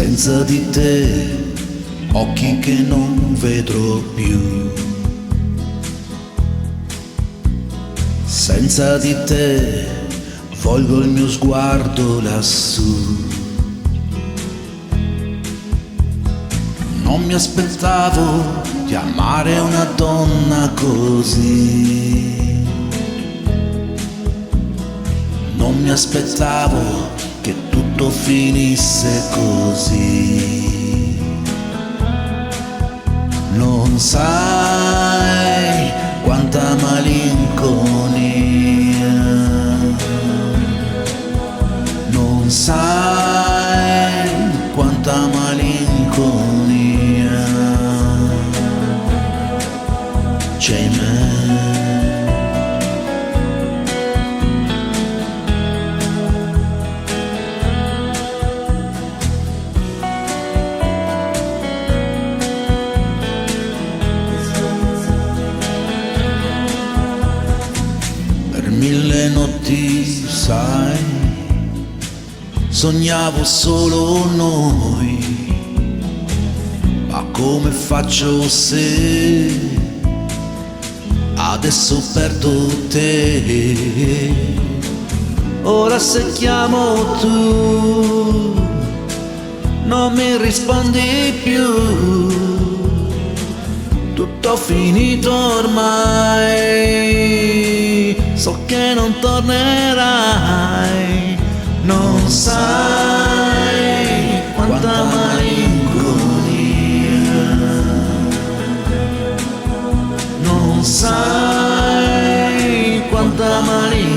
Senza di te, occhi che non vedrò più. Senza di te, volgo il mio sguardo lassù. Non mi aspettavo di amare una donna così. Non mi aspettavo che tutto finisse così. Non sai quanta malinconia, non sai quanta malinconia c'è in me. Mille notti, sai, sognavo solo noi, ma come faccio se adesso perdo te? Ora se chiamo tu non mi rispondi più, tutto finito ormai, so che non tornerai. Non sai quanta malinconia, non sai quanta malinconia.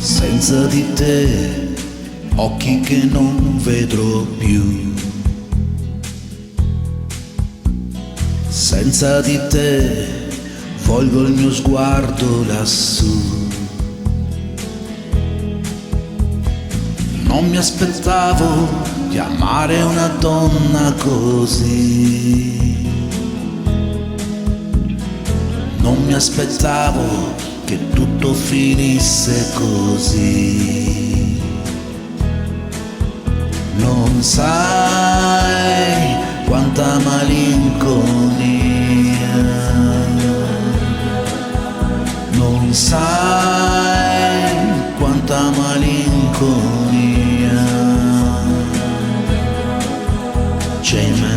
Senza di te, occhi che non vedrò più. Senza di te, volgo il mio sguardo lassù. Non mi aspettavo di amare una donna così. Non mi aspettavo che tutto finisse così. Non sai quanta malinconia, non sai quanta malinconia c'è in me.